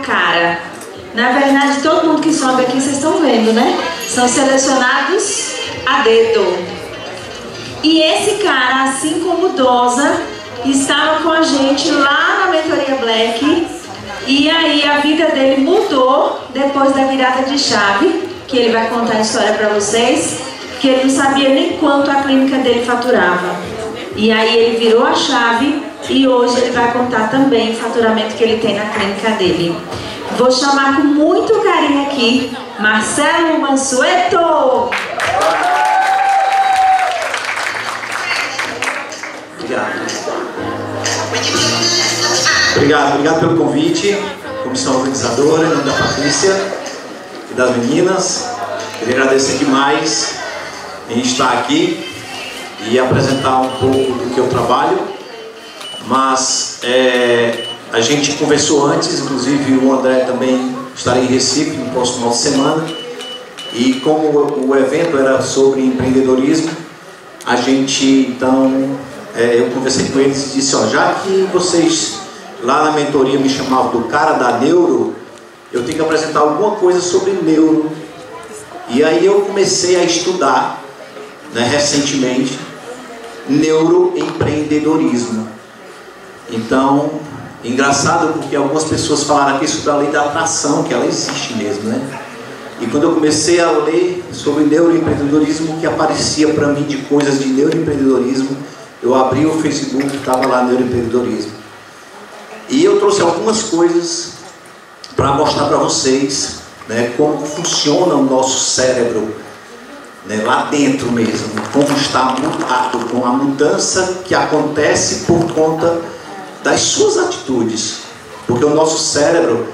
cara. Na verdade, todo mundo que sobe aqui, vocês estão vendo, né? São selecionados a dedo. E esse cara, assim como Dosa, estava com a gente lá na Mentoria Black. E aí a vida dele mudou depois da virada de chave, que ele vai contar a história para vocês, que ele não sabia nem quanto a clínica dele faturava. E aí ele virou a chave e hoje ele vai contar também o faturamento que ele tem na clínica dele. Vou chamar com muito carinho aqui Marcelo Mansueto. Obrigado pelo convite, comissão organizadora, em nome da Patrícia e das meninas. Queria agradecer demais em estar aqui e apresentar um pouco do que eu trabalho, mas a gente conversou antes, inclusive o André também estará em Recife no próximo final de semana, e como o evento era sobre empreendedorismo, a gente então, eu conversei com eles e disse, ó, já que vocês lá na mentoria me chamavam do cara da neuro, eu tenho que apresentar alguma coisa sobre neuro. E aí eu comecei a estudar, né, recentemente, neuroempreendedorismo. Então, engraçado porque algumas pessoas falaram aqui sobre a lei da atração, que ela existe mesmo, né? E quando eu comecei a ler sobre neuroempreendedorismo, o que aparecia para mim de coisas de neuroempreendedorismo, eu abri o Facebook e estava lá neuroempreendedorismo. E eu trouxe algumas coisas para mostrar para vocês, né, como funciona o nosso cérebro, né, lá dentro mesmo, como está mudado, com a mudança que acontece por conta das suas atitudes. Porque o nosso cérebro,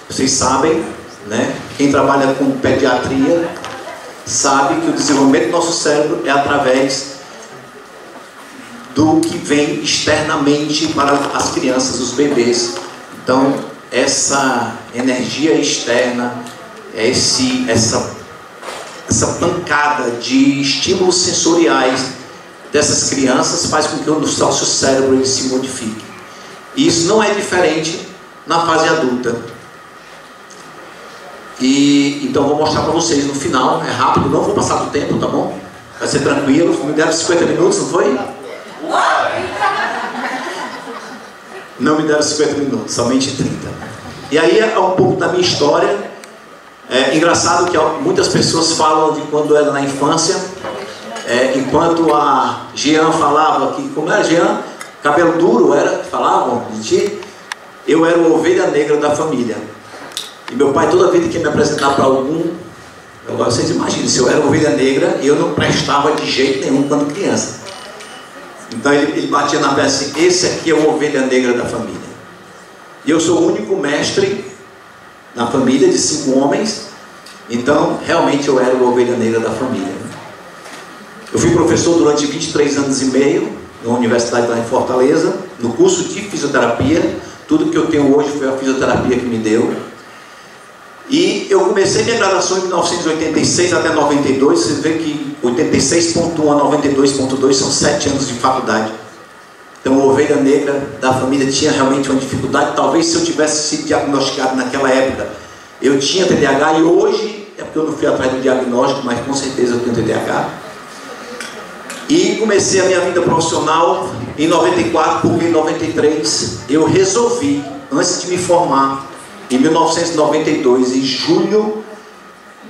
vocês sabem, né, quem trabalha com pediatria sabe que o desenvolvimento do nosso cérebro é através do que vem externamente para as crianças, os bebês. Então, essa energia externa, essa pancada de estímulos sensoriais dessas crianças faz com que o nosso cérebro ele se modifique. E isso não é diferente na fase adulta. E então vou mostrar para vocês no final, é rápido, não vou passar do tempo, tá bom? Vai ser tranquilo, me deram 50 minutos, não foi? Não me deram 50 minutos, somente 30. E aí é um pouco da minha história. É engraçado que muitas pessoas falam de quando era na infância, enquanto a Jean falava que, como era Jean? Cabelo duro era, falavam de ti. Eu era a ovelha negra da família. E meu pai toda vez que ia me apresentar para algum, agora vocês imaginem, se eu era ovelha negra, eu não prestava de jeito nenhum quando criança. Então ele batia na peça assim, esse aqui é o ovelha negra da família. E eu sou o único mestre na família de 5 homens, então realmente eu era o ovelha negra da família. Eu fui professor durante 23 anos e meio, na universidade lá em Fortaleza, no curso de fisioterapia. Tudo que eu tenho hoje foi a fisioterapia que me deu. E eu comecei minha graduação em 1986 até 92, você vê que 86.1 a 92.2 são 7 anos de faculdade. Então a ovelha negra da família tinha realmente uma dificuldade. Talvez se eu tivesse sido diagnosticado naquela época, eu tinha TDAH, e hoje, é porque eu não fui atrás do diagnóstico, mas com certeza eu tenho TDAH. E comecei a minha vida profissional em 94, porque em 93 eu resolvi, antes de me formar, em 1992, em julho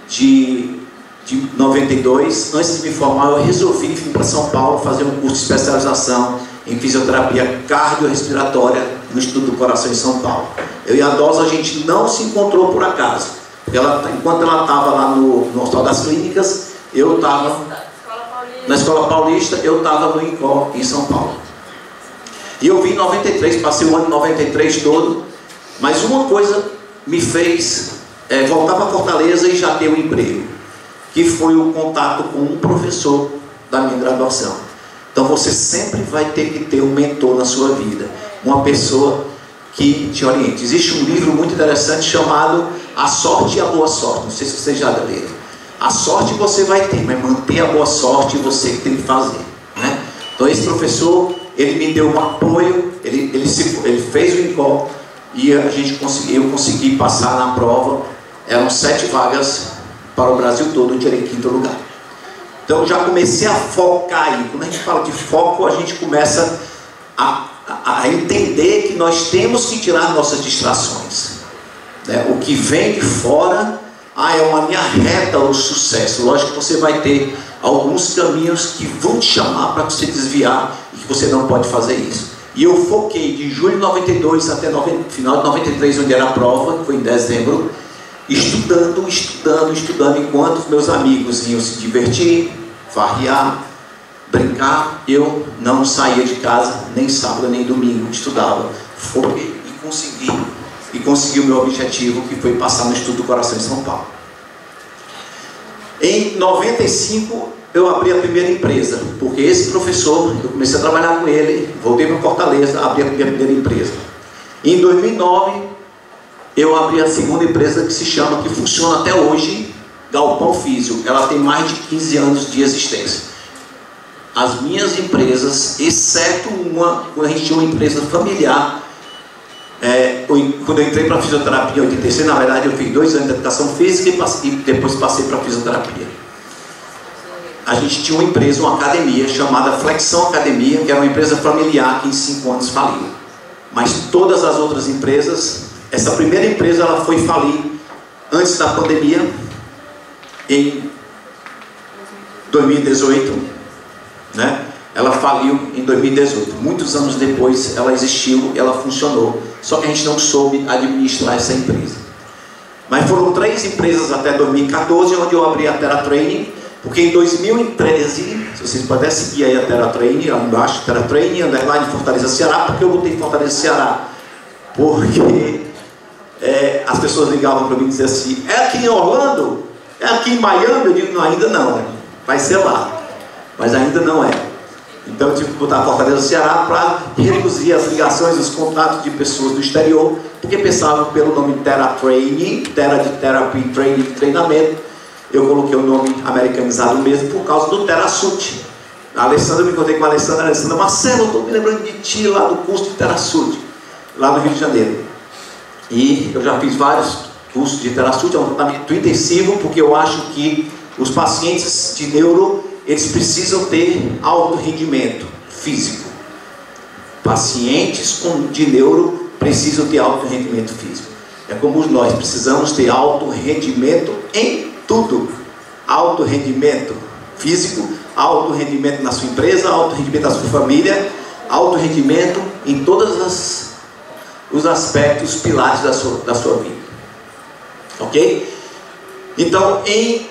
de 92, antes de me formar, eu resolvi vir para São Paulo fazer um curso de especialização em fisioterapia cardiorrespiratória no Instituto do Coração em São Paulo. Eu e a Dosa, a gente não se encontrou por acaso, porque enquanto ela estava lá no Hospital das Clínicas, eu estava na Escola Paulista, eu estava no INCOR em São Paulo. E eu vim em 93, passei o ano de 93 todo. Mas uma coisa me fez voltar para Fortaleza e já ter um emprego, que foi o contato com um professor da minha graduação. Então você sempre vai ter que ter um mentor na sua vida, uma pessoa que te oriente. Existe um livro muito interessante chamado A Sorte e a Boa Sorte, não sei se vocês já leram. A sorte você vai ter, mas manter a boa sorte você que tem que fazer, né? Então esse professor, ele me deu um apoio, ele fez o INCOR. e eu consegui passar na prova. Eram 7 vagas para o Brasil todo, eu tirei 5º lugar. Então já comecei a focar aí. Quando a gente fala de foco, a gente começa a entender que nós temos que tirar nossas distrações, né? O que vem de fora, é uma linha reta ao sucesso. Lógico que você vai ter alguns caminhos que vão te chamar para você desviar e que você não pode fazer isso. E eu foquei de julho de 92 até final de 93, onde era a prova, que foi em dezembro, estudando, enquanto os meus amigos iam se divertir, farrear, brincar. Eu não saía de casa, nem sábado, nem domingo, estudava. Foquei e consegui o meu objetivo, que foi passar no Estudo do Coração em São Paulo. Em 95, eu abri a primeira empresa, porque esse professor, eu comecei a trabalhar com ele, voltei para Fortaleza, abri a minha primeira empresa. Em 2009, eu abri a segunda empresa, que funciona até hoje, Galpão Físio. Ela tem mais de 15 anos de existência. As minhas empresas, exceto uma, quando a gente tinha uma empresa familiar, quando eu entrei para a fisioterapia em 86, na verdade eu fiz 2 anos de educação física e depois passei para a fisioterapia. A gente tinha uma empresa, uma academia chamada Flexão Academia, que era uma empresa familiar que em 5 anos faliu. Mas todas as outras empresas, essa primeira empresa ela foi falir antes da pandemia, em 2018, né? Ela faliu em 2018. Muitos anos depois ela existiu, ela funcionou. Só que a gente não soube administrar essa empresa. Mas foram 3 empresas até 2014, onde eu abri a Terra Training, porque em 2013, se vocês puderem seguir aí a Terra Training, lá embaixo, Terra Training, underline Fortaleza Ceará. Porque eu botei Fortaleza Ceará? Porque as pessoas ligavam para mim e diziam assim: é aqui em Orlando? É aqui em Miami? Eu digo: não, ainda não, vai ser lá, mas ainda não é. Então eu tive que botar Fortaleza Ceará para reduzir as ligações, os contatos de pessoas do exterior, porque pensavam pelo nome Terra Training, Terra de Therapy, Training, treinamento. Eu coloquei o nome americanizado mesmo por causa do TerraSult. A Alessandra, me encontrei com a Alessandra, Marcelo, eu estou me lembrando de ti lá do curso de TerraSult, lá no Rio de Janeiro. E eu já fiz vários cursos de TerraSult, é um tratamento intensivo, porque eu acho que os pacientes de neuro, eles precisam ter alto rendimento físico. Pacientes de neuro precisam ter alto rendimento físico. É como nós precisamos ter alto rendimento em tudo. Alto rendimento físico, alto rendimento na sua empresa, alto rendimento na sua família, alto rendimento em todos os aspectos, pilares da sua vida. Ok? Então, em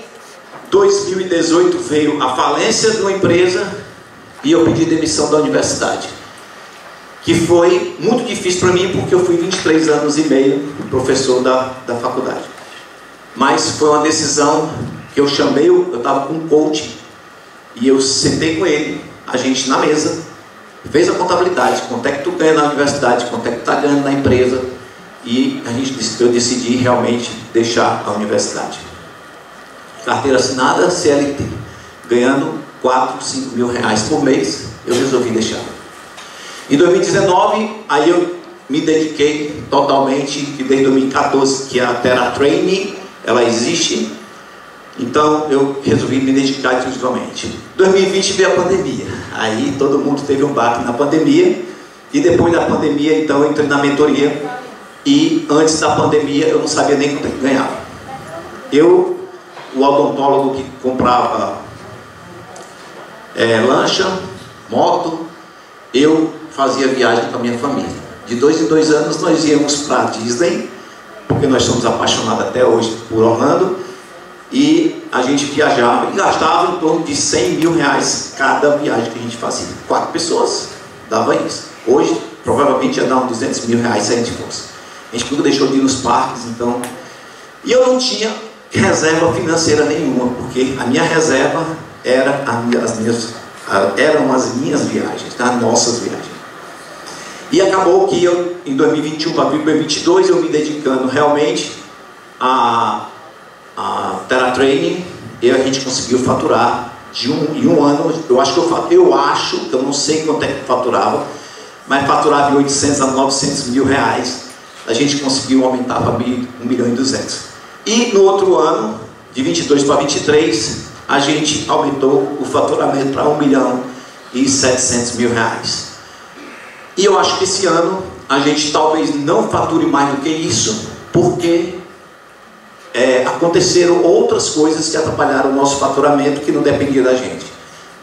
2018 veio a falência de uma empresa e eu pedi demissão da universidade, que foi muito difícil para mim, porque eu fui 23 anos e meio professor da faculdade. Mas foi uma decisão que eu chamei, eu estava com um coach e eu sentei com ele, a gente na mesa, fez a contabilidade, quanto é que tu ganha na universidade, quanto é que tu está ganhando na empresa, e eu decidi realmente deixar a universidade. Carteira assinada, CLT, ganhando 4, 5 mil reais por mês, eu resolvi deixar. Em 2019, aí eu me dediquei totalmente, e desde 2014 que a Terra Training, ela existe, então eu resolvi me dedicar exclusivamente. Em 2020 veio a pandemia, aí todo mundo teve um baque na pandemia, e depois da pandemia, então eu entrei na mentoria, e antes da pandemia eu não sabia nem quanto é que ganhava. O odontólogo que comprava lancha, moto, eu fazia viagem com a minha família. De 2 em 2 anos nós íamos para a Disney, porque nós somos apaixonados até hoje por Orlando, e a gente viajava e gastava em torno de 100 mil reais cada viagem que a gente fazia. 4 pessoas, dava isso. Hoje provavelmente ia dar uns 200 mil reais se a gente fosse. A gente nunca deixou de ir nos parques, então. E eu não tinha reserva financeira nenhuma, porque a minha reserva eram as minhas viagens, as nossas viagens. E acabou que eu, em 2021 para 2022, eu me dedicando realmente a Terra Training, e a gente conseguiu faturar em um ano, eu acho que eu não sei quanto é que faturava, mas faturava de 800 a 900 mil reais a gente conseguiu aumentar para 1.200.000. E no outro ano, de 22 para 23, a gente aumentou o faturamento para 1.700.000 reais. E eu acho que esse ano a gente talvez não fature mais do que isso, porque aconteceram outras coisas que atrapalharam o nosso faturamento, que não dependia da gente.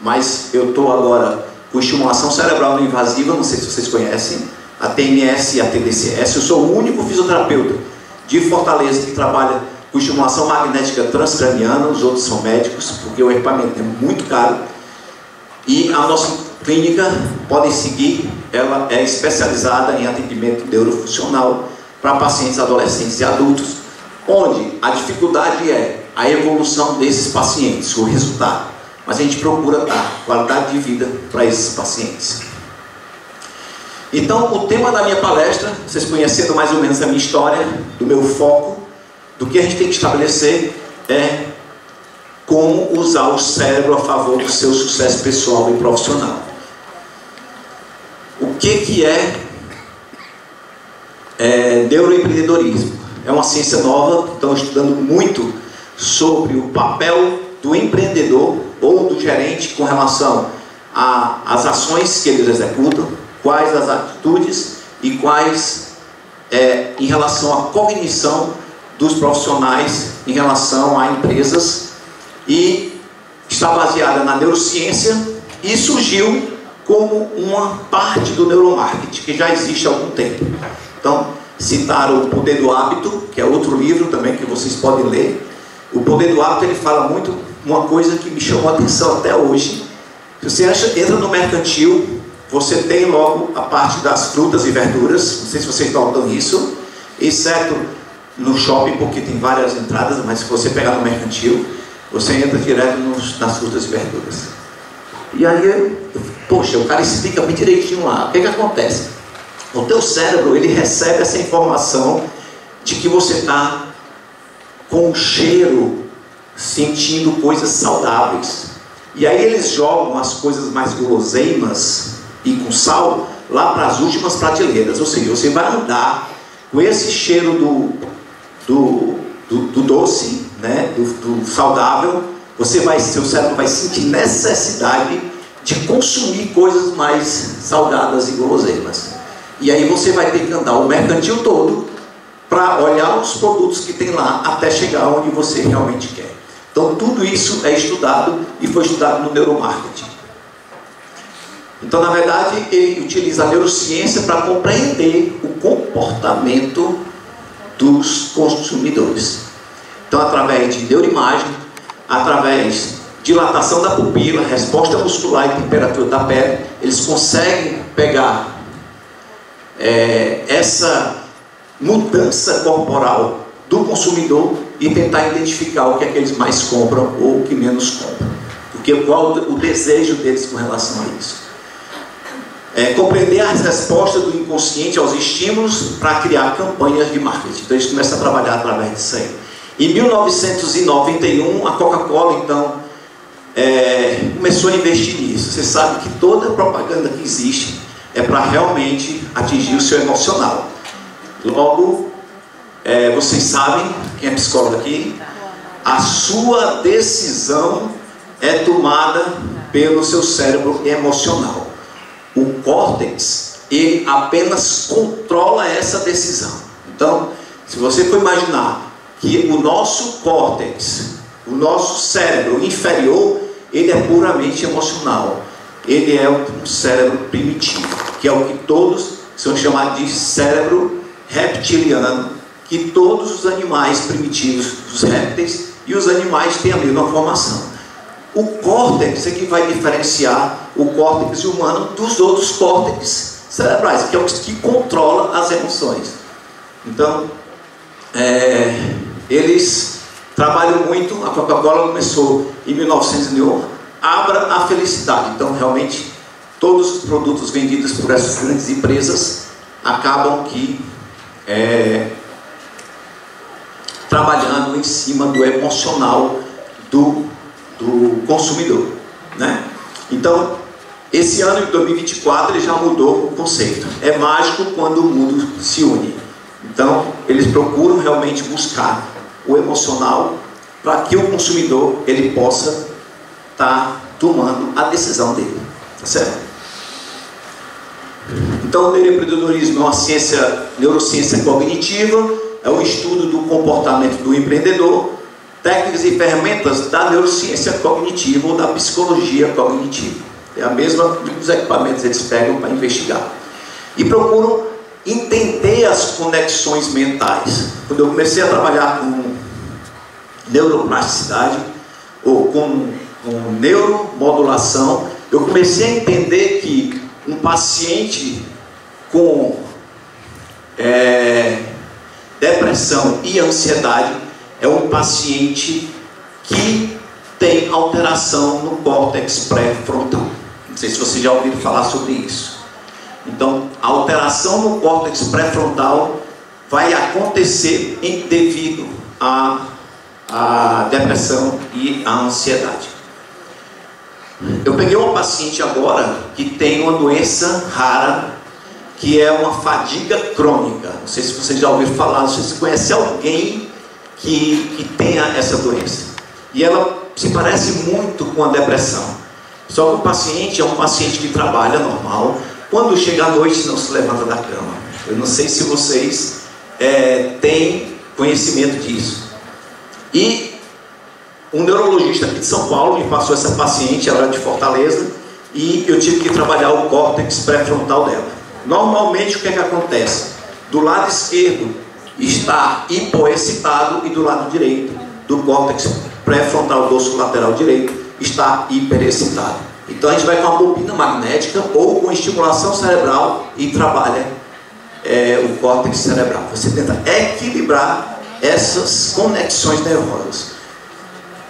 Mas eu estou agora com estimulação cerebral não invasiva, não sei se vocês conhecem, a TMS e a TDCS. Eu sou o único fisioterapeuta de Fortaleza que trabalha com estimulação magnética transcraniana. Os outros são médicos, porque o equipamento é muito caro. E a nossa clínica, podem seguir, ela é especializada em atendimento neurofuncional para pacientes adolescentes e adultos, onde a dificuldade é a evolução desses pacientes, o resultado. Mas a gente procura dar qualidade de vida para esses pacientes. Então, o tema da minha palestra, vocês conhecendo mais ou menos a minha história, do meu foco, do que a gente tem que estabelecer é como usar o cérebro a favor do seu sucesso pessoal e profissional. O que é neuroempreendedorismo? É uma ciência nova, estão estudando muito sobre o papel do empreendedor ou do gerente com relação às ações que eles executam, quais as atitudes e quais em relação à cognição dos profissionais em relação a empresas, e está baseada na neurociência e surgiu como uma parte do neuromarketing que já existe há algum tempo. Então, citaram O Poder do Hábito, que é outro livro também que vocês podem ler. O Poder do Hábito, ele fala muito uma coisa que me chamou a atenção até hoje. Se você entra no mercantil, você tem logo a parte das frutas e verduras, não sei se vocês notam isso, exceto no shopping, porque tem várias entradas, mas se você pegar no mercantil, você entra direto nas frutas e verduras. E aí, poxa, o cara explica bem direitinho lá. O que acontece? O teu cérebro, ele recebe essa informação de que você está com o cheiro, sentindo coisas saudáveis. E aí eles jogam as coisas mais guloseimas e com sal lá para as últimas prateleiras. Ou seja, você vai andar com esse cheiro do doce, né, do saudável. Seu cérebro vai sentir necessidade de consumir coisas mais salgadas e guloseimas. E aí você vai ter que andar o mercantil todo para olhar os produtos que tem lá até chegar onde você realmente quer. Então tudo isso é estudado e foi estudado no neuromarketing. Então, na verdade, ele utiliza a neurociência para compreender o comportamento dos consumidores. Então, através de neuroimagem, através de dilatação da pupila, resposta muscular e temperatura da pele, eles conseguem pegar essa mudança corporal do consumidor e tentar identificar o que é que eles mais compram ou o que menos compram, qual o desejo deles com relação a isso. Compreender as respostas do inconsciente aos estímulos para criar campanhas de marketing. Então eles começam a trabalhar através disso aí. Em 1991, a Coca-Cola então começou a investir nisso. Você sabe que toda propaganda que existe é para realmente atingir o seu emocional. Logo, vocês sabem, quem é psicólogo aqui, a sua decisão é tomada pelo seu cérebro emocional. O córtex, ele apenas controla essa decisão. Então, se você for imaginar que o nosso córtex, o nosso cérebro inferior, ele é puramente emocional. Ele é um cérebro primitivo, que é o que todos são chamados de cérebro reptiliano, que todos os animais primitivos, os répteis e os animais têm a mesma formação. O córtex é que vai diferenciar o córtex humano dos outros córtex cerebrais, que é o que controla as emoções. Então, eles trabalham muito. A Coca-Cola começou em 1901, abra a felicidade. Então, realmente, todos os produtos vendidos por essas grandes empresas acabam que trabalhando em cima do emocional do consumidor, né? Então, esse ano de 2024 ele já mudou o conceito. É mágico quando o mundo se une. Então, eles procuram realmente buscar o emocional para que o consumidor ele possa estar tomando a decisão dele, tá certo? Então, o neuroempreendedorismo é uma neurociência cognitiva, é um estudo do comportamento do empreendedor, técnicas e ferramentas da neurociência cognitiva ou da psicologia cognitiva. É a mesma dos equipamentos que eles pegam para investigar. E procuram entender as conexões mentais. Quando eu comecei a trabalhar com neuroplasticidade ou com neuromodulação, eu comecei a entender que um paciente com depressão e ansiedade é um paciente que tem alteração no córtex pré-frontal. Não sei se vocês já ouviram falar sobre isso. Então, a alteração no córtex pré-frontal vai acontecer devido à depressão e à ansiedade. Eu peguei uma paciente agora que tem uma doença rara, que é uma fadiga crônica. Não sei se vocês já ouviram falar, não sei se conhece alguém que tenha essa doença. E ela se parece muito com a depressão. Só que o paciente é um paciente que trabalha normal. Quando chega à noite não se levanta da cama. Eu não sei se vocês têm conhecimento disso. E um neurologista aqui de São Paulo me passou essa paciente, ela era de Fortaleza, e eu tive que trabalhar o córtex pré-frontal dela. Normalmente o que é que acontece? Do lado esquerdo está hipoexcitado e do lado direito do córtex pré-frontal dorso lateral direito está hiperexcitado. Então a gente vai com uma bobina magnética ou com estimulação cerebral e trabalha o córtex cerebral. Você tenta equilibrar essas conexões nervosas.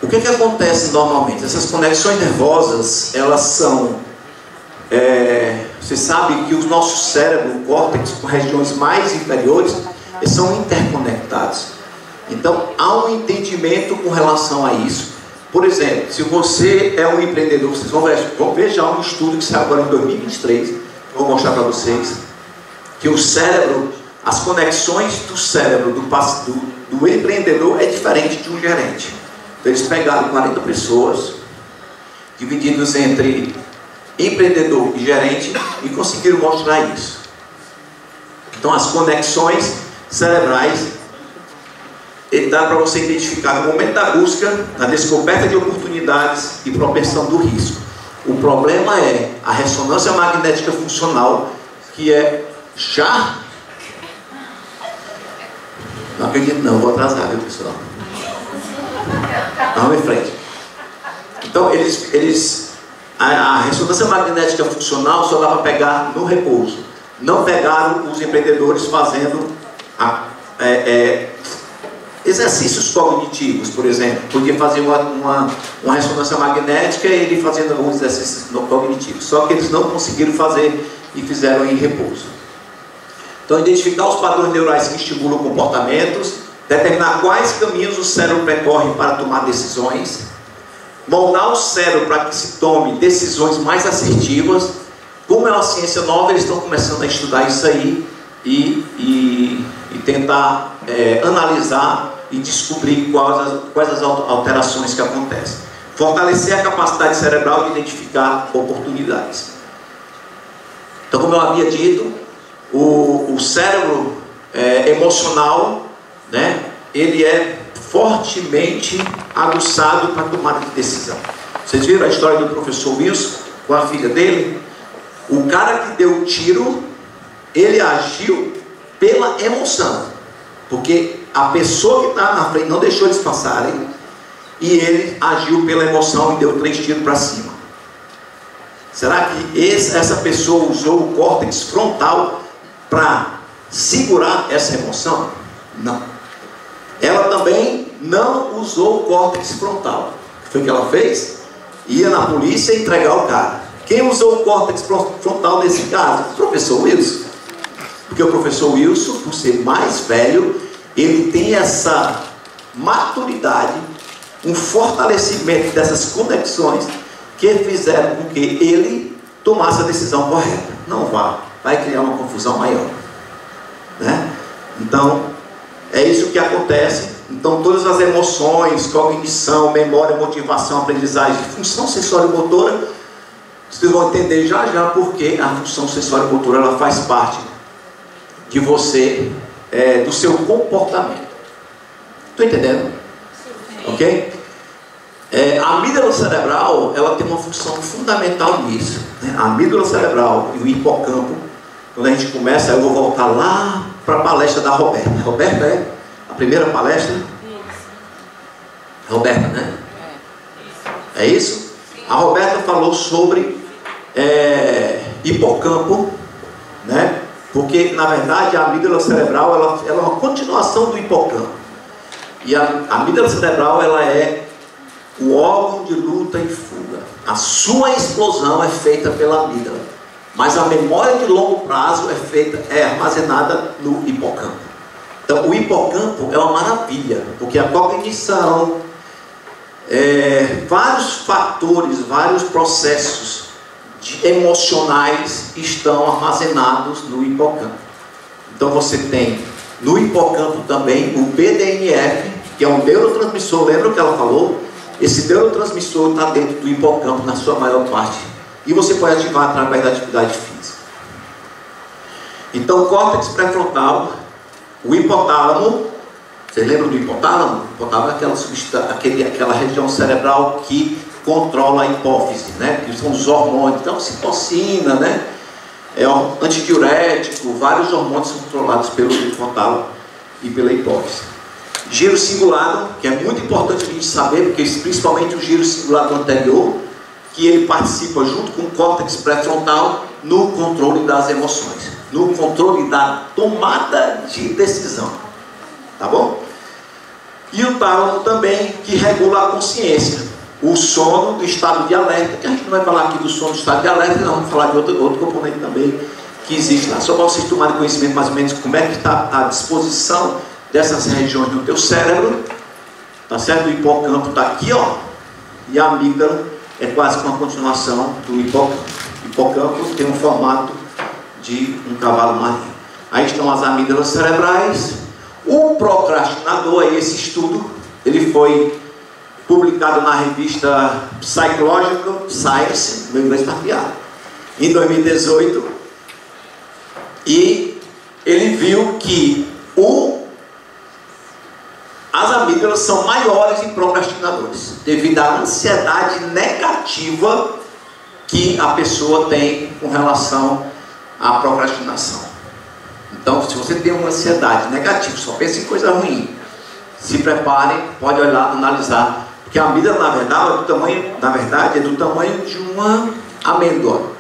O que acontece normalmente? Essas conexões nervosas, elas são... você sabe que o nosso cérebro, o córtex, com regiões mais inferiores, eles são interconectados. Então, há um entendimento com relação a isso. Por exemplo, se você é um empreendedor, vocês vão ver já um estudo que saiu agora em 2023, que eu vou mostrar para vocês, que o cérebro, as conexões do cérebro do empreendedor é diferente de um gerente. Então, eles pegaram 40 pessoas, divididos entre empreendedor e gerente, e conseguiram mostrar isso. Então, as conexões cerebrais, ele dá para você identificar no momento da busca, na descoberta de oportunidades e propensão do risco. O problema é a ressonância magnética funcional, que é já... Não acredito não, vou atrasar, viu, pessoal? Vamos em frente. Então, a ressonância magnética funcional só dá para pegar no repouso. Não pegaram os empreendedores fazendo exercícios cognitivos, por exemplo. Podia fazer uma ressonância magnética e ele fazendo alguns exercícios cognitivos. Só que eles não conseguiram fazer e fizeram em repouso. Então, identificar os padrões neurais que estimulam comportamentos, determinar quais caminhos o cérebro percorre para tomar decisões, moldar o cérebro para que se tome decisões mais assertivas. Como é uma ciência nova, eles estão começando a estudar isso aí e tentar analisar e descobrir quais as alterações que acontecem. Fortalecer a capacidade cerebral de identificar oportunidades. Então, como eu havia dito, o cérebro emocional, né, ele é fortemente aguçado para tomar decisão. Vocês viram a história do professor Wilson com a filha dele? O cara que deu o tiro, ele agiu pela emoção, porque a pessoa que estava na frente não deixou eles passarem, e ele agiu pela emoção e deu 3 tiros para cima. Será que essa pessoa usou o córtex frontal para segurar essa emoção? Não. Ela também não usou o córtex frontal. O que foi que ela fez? Ia na polícia entregar o cara. Quem usou o córtex frontal nesse caso? O professor Wilson. Porque o professor Wilson, por ser mais velho, ele tem essa maturidade, um fortalecimento dessas conexões que fizeram com que ele tomasse a decisão correta. Não vai criar uma confusão maior, né? Então, é isso que acontece. Então, todas as emoções, cognição, memória, motivação, aprendizagem, função sensório-motora, vocês vão entender já já porque a função sensório-motora ela faz parte de você, do seu comportamento. Estou entendendo? Ok? A amígdala cerebral, ela tem uma função fundamental nisso, né? A amígdala cerebral e o hipocampo, quando a gente começa, eu vou voltar lá para a palestra da Roberta. Roberta é a primeira palestra? Roberta, né? É isso? A Roberta falou sobre hipocampo, né? Porque, na verdade, a amígdala cerebral ela é uma continuação do hipocampo. E a amígdala cerebral ela é o órgão de luta e fuga. A sua explosão é feita pela amígdala, mas a memória de longo prazo é armazenada no hipocampo. Então, o hipocampo é uma maravilha, porque a cognição, vários fatores, vários processos emocionais estão armazenados no hipocampo. Então, você tem no hipocampo também o BDNF, que é um neurotransmissor. Lembra o que ela falou? Esse neurotransmissor está dentro do hipocampo na sua maior parte. E você pode ativar através da atividade física. Então, o córtex pré-frontal, o hipotálamo. Vocês lembram do hipotálamo? O hipotálamo é aquela região cerebral que controla a hipófise, né? Que são os hormônios. Então, citocina, né? Antidiurético, vários hormônios são controlados pelo hipotálamo e pela hipófise. Giro cingulado, que é muito importante a gente saber, porque principalmente o giro cingulado anterior, que ele participa junto com o córtex pré-frontal no controle das emoções, no controle da tomada de decisão, tá bom? E o tálamo também, que regula a consciência, o sono do estado de alerta, que a gente não vai falar aqui do sono do estado de alerta, não, vamos falar de outro componente também que existe lá, só para vocês tomarem conhecimento mais ou menos como é que está a disposição dessas regiões no teu cérebro, tá certo? O hipocampo está aqui, ó, e a amígdala é quase que uma continuação do hipocampo. O hipocampo tem um formato de um cavalo marinho. Aí estão as amígdalas cerebrais. O procrastinador, aí esse estudo, ele foi publicado na revista Psychological Science, meu inglês está piado, em 2018, e ele viu que as amígdalas são maiores em procrastinadores, devido à ansiedade negativa que a pessoa tem com relação à procrastinação. Então, se você tem uma ansiedade negativa, só pensa em coisa ruim, se prepare, pode olhar, analisar, porque a amígdala, na verdade, é do tamanho de uma amêndoa,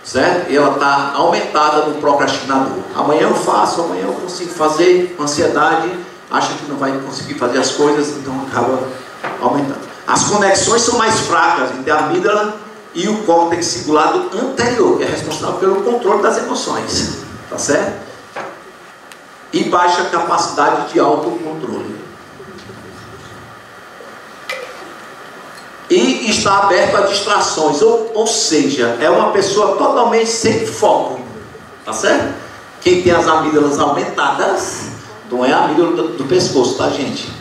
certo? E ela está aumentada no procrastinador. Amanhã eu faço, amanhã eu consigo fazer, ansiedade, acha que não vai conseguir fazer as coisas, então acaba aumentando. As conexões são mais fracas entre a amígdala e o córtex cingulado anterior, que é responsável pelo controle das emoções, tá certo? E baixa capacidade de autocontrole. E está aberto a distrações, ou seja, é uma pessoa totalmente sem foco, tá certo? Quem tem as amígdalas aumentadas, não é a amígdala do pescoço, tá, gente?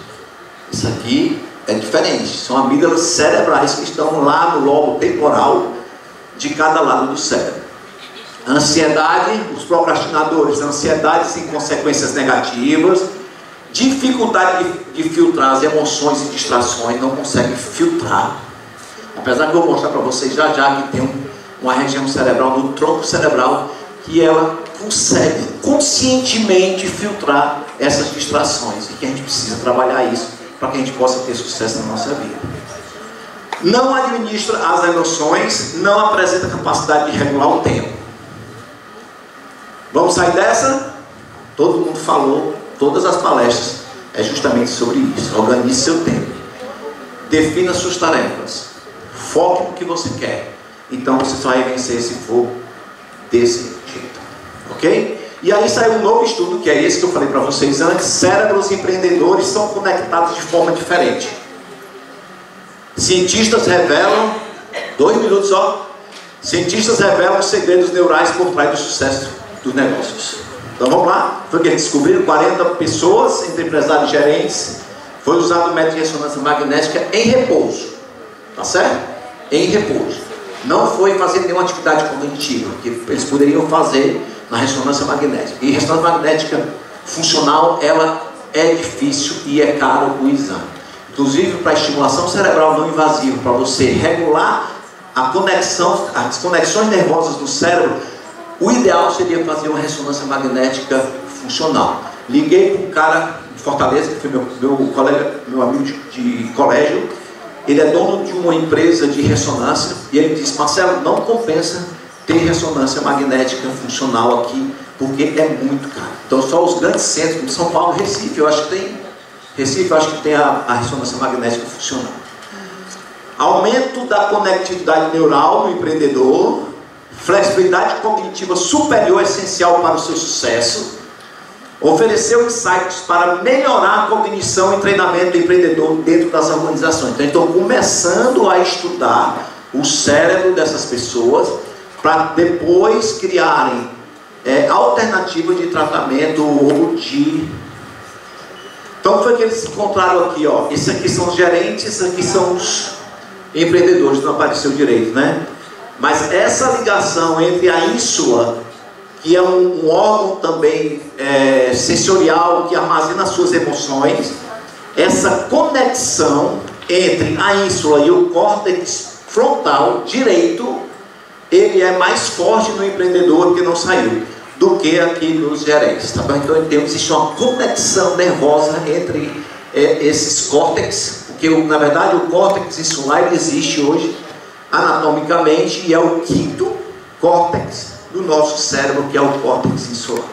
Isso aqui é diferente. São amígdalas cerebrais que estão lá no lobo temporal de cada lado do cérebro. Ansiedade, os procrastinadores, ansiedades em consequências negativas, dificuldade de filtrar as emoções e distrações, não consegue filtrar. Apesar que eu vou mostrar para vocês já que tem uma região cerebral, no tronco cerebral, que ela consegue conscientemente filtrar essas distrações, e que a gente precisa trabalhar isso para que a gente possa ter sucesso na nossa vida. Não administra as emoções, não apresenta capacidade de regular o tempo. Vamos sair dessa? Todo mundo falou, todas as palestras é justamente sobre isso. Organize seu tempo, defina suas tarefas, foque no que você quer, então você só vai vencer se for desse jeito, ok? E aí saiu um novo estudo, que é esse que eu falei para vocês antes. Cérebros empreendedores são conectados de forma diferente. Cientistas revelam, 2 minutos só, cientistas revelam segredos neurais por trás do sucesso dos negócios. Então vamos lá, foi o que eles descobriram, 40 pessoas, entre empresários e gerentes, foi usado o método de ressonância magnética em repouso, tá certo? Em repouso. Não foi fazer nenhuma atividade cognitiva, que eles poderiam fazer na ressonância magnética. E ressonância magnética funcional, ela é difícil e é caro o exame. Inclusive para estimulação cerebral não invasiva, para você regular a conexão, as conexões nervosas do cérebro, o ideal seria fazer uma ressonância magnética funcional. Liguei para um cara de Fortaleza, que foi meu colega, meu amigo de colégio. Ele é dono de uma empresa de ressonância e ele disse: Marcelo, não compensa ter ressonância magnética funcional aqui, porque é muito caro. Então só os grandes centros, como São Paulo, Recife, eu acho que tem a ressonância magnética funcional. Aumento da conectividade neural no empreendedor, flexibilidade cognitiva superior essencial para o seu sucesso, ofereceu insights para melhorar a cognição e treinamento do empreendedor dentro das organizações. Então, estão começando a estudar o cérebro dessas pessoas para depois criarem alternativas de tratamento ou de... Então, foi que eles encontraram aqui, ó. Isso aqui são os gerentes, isso aqui são os empreendedores, não apareceu direito, né? Mas essa ligação entre a ínsula, que é um órgão também sensorial que armazena as suas emoções, essa conexão entre a ínsula e o córtex frontal direito, ele é mais forte no empreendedor que não saiu do que aqui nos gerentes, tá bom? Então existe uma conexão nervosa entre esses córtex, porque na verdade o córtex insular ele existe hoje anatomicamente e é o quinto córtex do nosso cérebro, que é o córtex insular.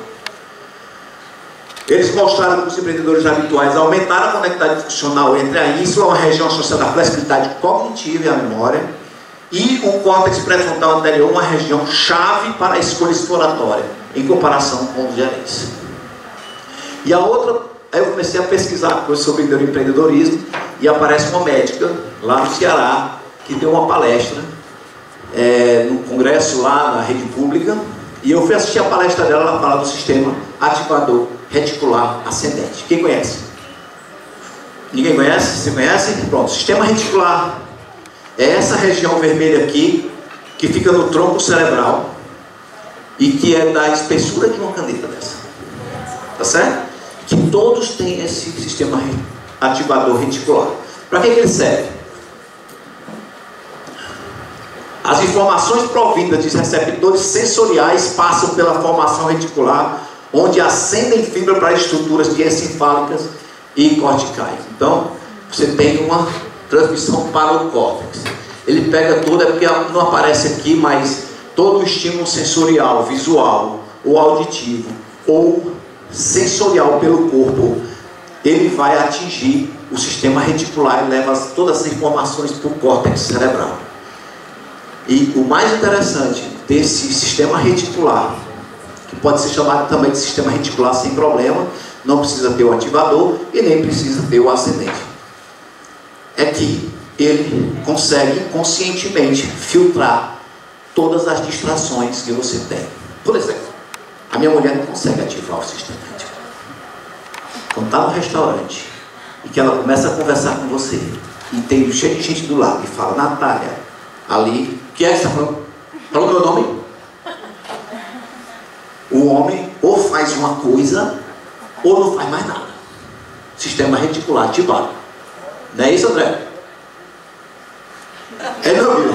Eles mostraram que os empreendedores habituais aumentaram a conectividade funcional entre a ínsula, uma região associada à flexibilidade cognitiva e à memória, e o córtex pré-frontal anterior, uma região chave para a escolha exploratória, em comparação com os gerentes. E a outra, aí eu comecei a pesquisar coisas sobre empreendedorismo, e aparece uma médica lá no Ceará, que deu uma palestra no congresso lá na rede pública, e eu fui assistir a palestra dela. Ela fala do sistema ativador reticular ascendente. Quem conhece? Ninguém conhece? Você conhece? Pronto, sistema reticular é essa região vermelha aqui, que fica no tronco cerebral e que é da espessura de uma caneta dessa, tá certo? Que todos têm esse sistema ativador reticular. Para que ele serve? As informações provindas de receptores sensoriais passam pela formação reticular, onde ascendem fibra para estruturas diencefálicas e corticais. Então, você tem uma transmissão para o córtex. Ele pega tudo, é porque não aparece aqui, mas todo o estímulo sensorial, visual, ou auditivo, ou sensorial pelo corpo, ele vai atingir o sistema reticular e leva todas as informações para o córtex cerebral. E o mais interessante desse sistema reticular, que pode ser chamado também de sistema reticular sem problema, não precisa ter o ativador e nem precisa ter o ascendente, é que ele consegue conscientemente filtrar todas as distrações que você tem. Por exemplo, a minha mulher não consegue ativar o sistema reticular. Quando está no restaurante e que ela começa a conversar com você e tem cheio de gente do lado e fala: Natália, ali, o que é que você está falando? Falou meu nome? O homem ou faz uma coisa ou não faz mais nada. Sistema reticular ativado. Não é isso, André? Ele não viu.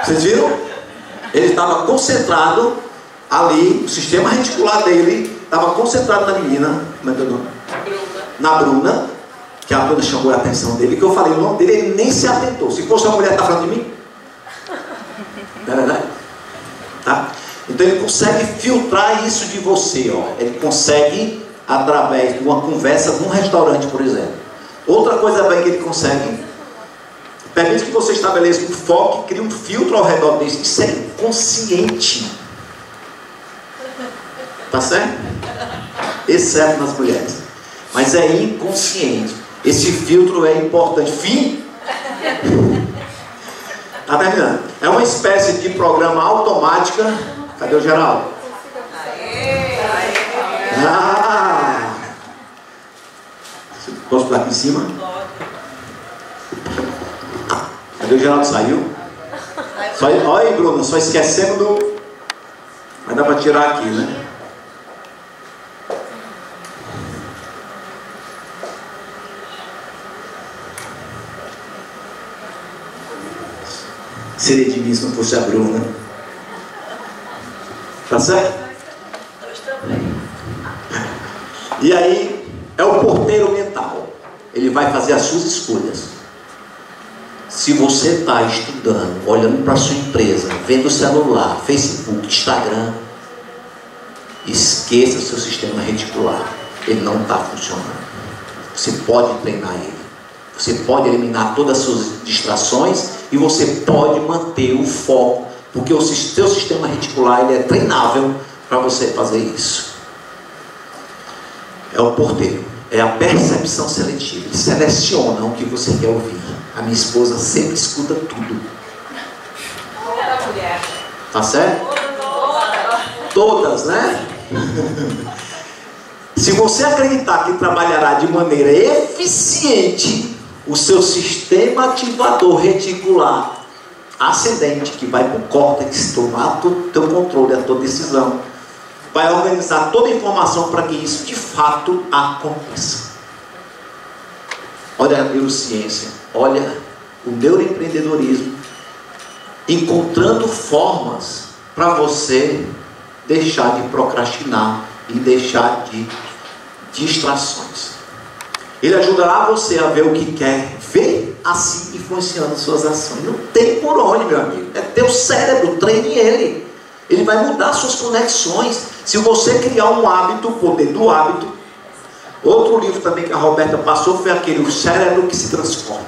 Vocês viram? Ele estava concentrado ali, o sistema reticular dele estava concentrado na menina, como é que é o nome? Na Bruna, que a Bruna chamou a atenção dele, que eu falei o nome dele, ele nem se atentou. Se fosse uma mulher, está falando de mim? Não é verdade? Tá? Então ele consegue filtrar isso de você, ó. Ele consegue, através de uma conversa num restaurante, por exemplo. Outra coisa bem que ele consegue, permite que você estabeleça um foco e crie um filtro ao redor disso. Isso é inconsciente. Tá certo? Exceto nas mulheres. Mas é inconsciente. Esse filtro é importante. Fim? Tá terminando. É uma espécie de programa automática. Cadê o Geraldo? Ah! Posso pular aqui em cima? Cadê o Geraldo? Saiu? Olha aí, Bruno, só esquecendo do... Mas dá para tirar aqui, né? Seria de mim se não fosse a Bruna. Tá certo? E aí, é o porteiro mental. Ele vai fazer as suas escolhas. Se você está estudando, olhando para a sua empresa, vendo o celular, Facebook, Instagram, esqueça o seu sistema reticular. Ele não está funcionando. Você pode treinar ele. Você pode eliminar todas as suas distrações e você pode manter o foco, porque o seu sistema reticular ele é treinável para você fazer isso. É o porteiro, é a percepção seletiva. Ele seleciona o que você quer ouvir. A minha esposa sempre escuta tudo. Toda mulher. Tá certo? Todas, né? Se você acreditar que trabalhará de maneira eficiente, o seu sistema ativador reticular ascendente, que vai para o córtex tomar o teu controle, a tua decisão, vai organizar toda a informação para que isso de fato aconteça. Olha a neurociência, olha o neuroempreendedorismo, encontrando formas para você deixar de procrastinar e deixar de distrações. Ele ajudará você a ver o que quer ver, assim influenciando suas ações. Não tem por onde, meu amigo. É teu cérebro, treine ele. Ele vai mudar suas conexões. Se você criar um hábito, o poder do hábito. Outro livro também que a Roberta passou foi aquele O Cérebro que se Transforma.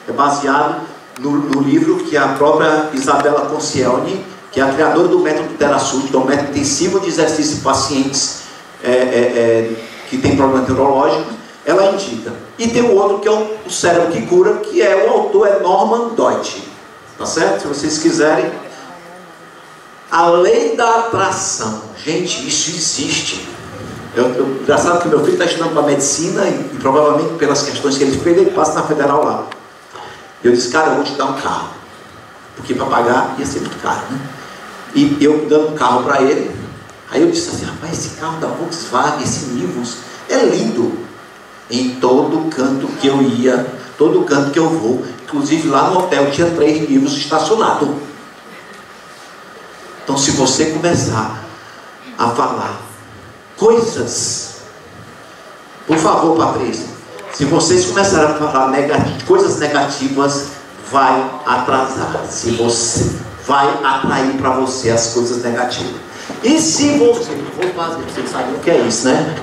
É baseado no livro que a própria Isabella Concielny, que é a criadora do método Terasud, que é um método intensivo de exercício em pacientes que têm problemas neurológicos, ela indica. E tem o outro que é o Cérebro que Cura, que é o autor é Norman Deutsch. Tá certo? Se vocês quiserem. A lei da atração. Gente, isso existe. Engraçado que meu filho está estudando para medicina e provavelmente pelas questões que ele fez, ele passa na federal lá. Eu disse, cara, eu vou te dar um carro. Porque para pagar ia ser muito caro, né? E eu dando um carro para ele. Aí eu disse assim, rapaz, esse carro da Volkswagen, esse Nivus, é lindo. Em todo canto que eu ia, todo canto que eu vou, inclusive lá no hotel tinha 3 Nivus estacionados. Então se você começar a falar coisas, por favor, Patrícia, se vocês começarem a falar coisas negativas, vai atrasar. Se você vai atrair para você as coisas negativas. E se você, vou fazer, vocês sabem o que é isso, né?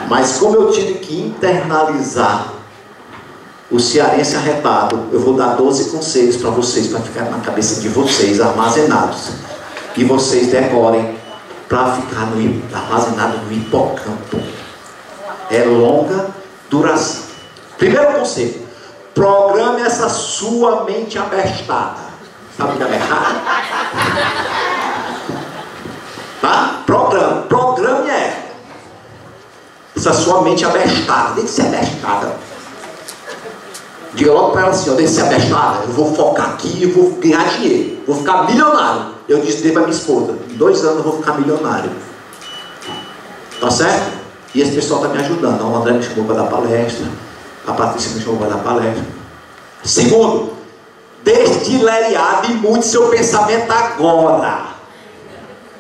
Mas como eu tive que internalizar o cearense arretado, eu vou dar 12 conselhos para vocês, para ficar na cabeça de vocês, armazenados. E vocês decorem para ficar armazenado no hipocampo. É longa duração. Primeiro conselho: programe essa sua mente abestada. Sabe o que é abestada? Tá? Programe ela. Essa sua mente abestada. Tem que ser abestada. Diga logo para ela assim, ó, tem que ser abestada. Eu vou focar aqui e vou ganhar dinheiro. Vou ficar milionário. Eu disse para minha esposa, em 2 anos eu vou ficar milionário. Tá certo? E esse pessoal está me ajudando. O André me chamou para dar palestra. A Patrícia me chamou para dar palestra. Segundo, destileriado e muito seu pensamento agora.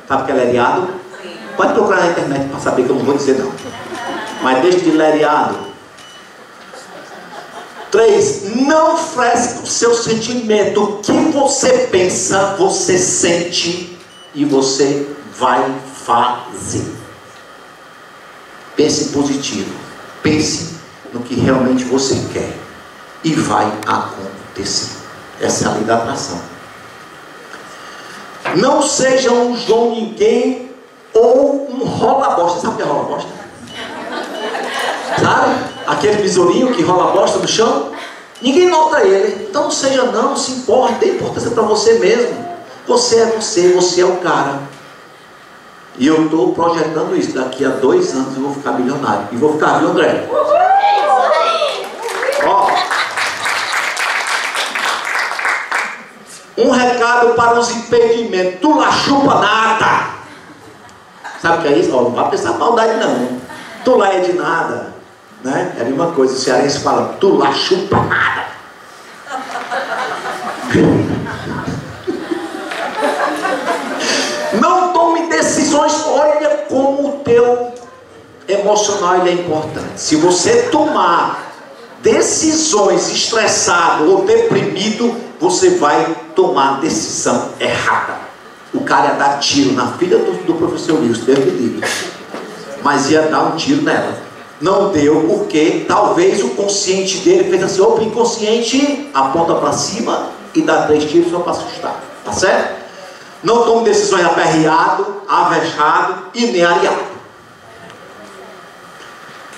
Sabe o que é leriado? Pode procurar na internet para saber que eu não vou dizer não. Mas destileriado. 3, não fresque o seu sentimento. O que você pensa, você sente e você vai fazer. Pense positivo. Pense no que realmente você quer. E vai acontecer. Essa é a lei da atração. Não seja um João Ninguém ou um rola-bosta. Sabe o que é rola-bosta? Sabe? Aquele besourinho que rola bosta no chão. Ninguém nota ele. Então não seja não se importe. Dê importância para você mesmo. Você é você. Você é o cara. E eu estou projetando isso. Daqui a 2 anos eu vou ficar milionário. E vou ficar, viu, André? Ó. Um recado para os impedimentos. Tu lá chupa nada. Sabe o que é isso? Ó, não vai pensar maldade não. Tu lá é de nada. Né? É a mesma coisa. O cearense fala, tu lá chupa nada. Não tome decisões. Olha como o teu emocional ele é importante. Se você tomar decisões estressado ou deprimido, você vai tomar decisão errada. O cara ia dar tiro na filha do professor Wilson, Deus me livre, mas ia dar um tiro nela. Não deu porque talvez o consciente dele fez assim, opa, inconsciente, aponta para cima e dá 3 tiros só para assustar. Tá certo? Não tome decisões aperreado, avexado e nem areado.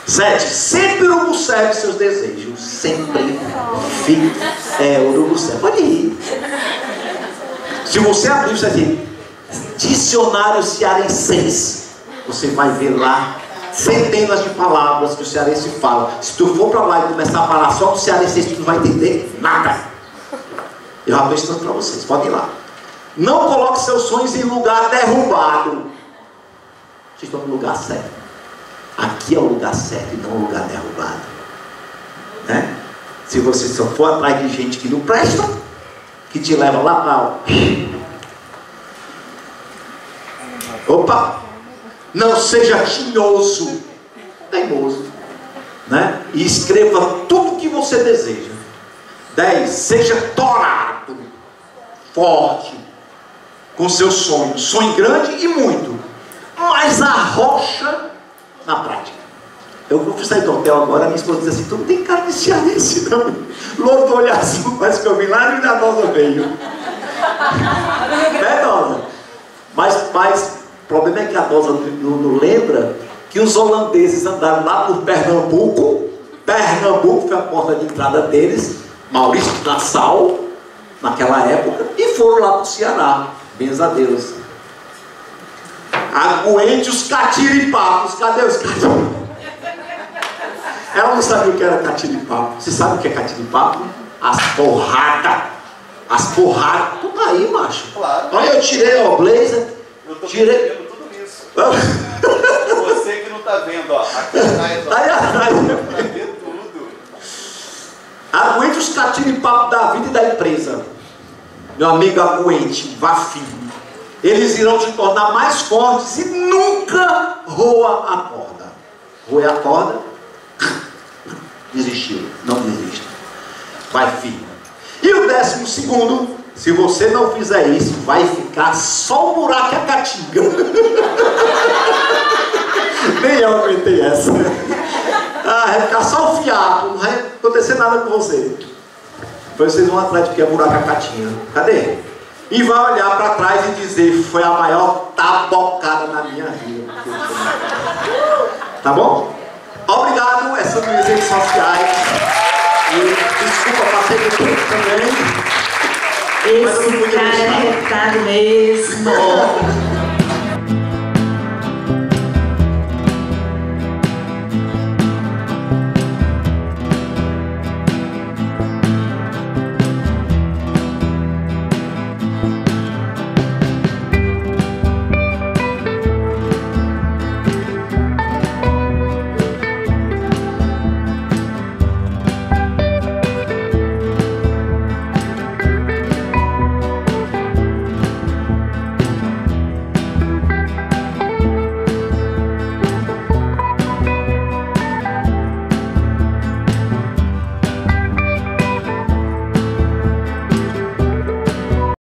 7. Sempre observe seus desejos. Sempre fique observe. Pode rir. Se você abrir isso aqui, dicionário cearense, você vai ver lá centenas de palavras que o cearense fala. Se tu for para lá e começar a falar só no cearense, tu não vai entender nada. Eu já estou ensinando para vocês, podem ir lá. Não coloque seus sonhos em lugar derrubado. Vocês estão no lugar certo. Aqui é o lugar certo e não o lugar derrubado, né? Se você só for atrás de gente que não presta, que te leva lá para... Opa! Não seja tinhoso, teimoso, né? E escreva tudo o que você deseja. 10. Seja torado, forte, com seus sonhos. Sonhe grande e muito, mas arrocha na prática. Eu fui sair do hotel agora, minha esposa disse assim, tu não tem cara de cearense não. Louro do olho azul, parece que eu vim lá e a Dosa veio. Né, Dosa? Mas o problema é que a Dosa não lembra que os holandeses andaram lá por Pernambuco. Pernambuco foi a porta de entrada deles, Maurício de Nassau, naquela época, e foram lá para o Ceará. Bens a Deus. Aguente os catiripapos. Cadê os catiripapos? Ela não sabia o que era catiripapo. Você sabe o que é catiripapo? As porradas. As porradas. Tu tá aí, macho. Claro. Olha, eu tirei o blazer. Eu tô tirei vendo tudo isso. Você que não tá vendo, ó. Aqui atrás, ó. Tá aí atrás. Tá vendo tudo. Aguente os catiripapos da vida e da empresa. Meu amigo, aguente. Vá firme. Eles irão te tornar mais fortes e nunca roa a corda. Roa a corda, desistiu. Não desista. Vai firme. E o 12º, se você não fizer isso, vai ficar só o buraco e a caatinga. Nem eu aguentei essa. Vai ficar só o fiapo, não vai acontecer nada com você. Depois vocês vão atrás de que é buraco e a caatinga. Cadê? E vai olhar para trás e dizer, foi a maior tabocada na minha vida. Tá bom? Obrigado, essas são minhas redes sociais. E desculpa, passei por tudo também. Esse cara é retado mesmo.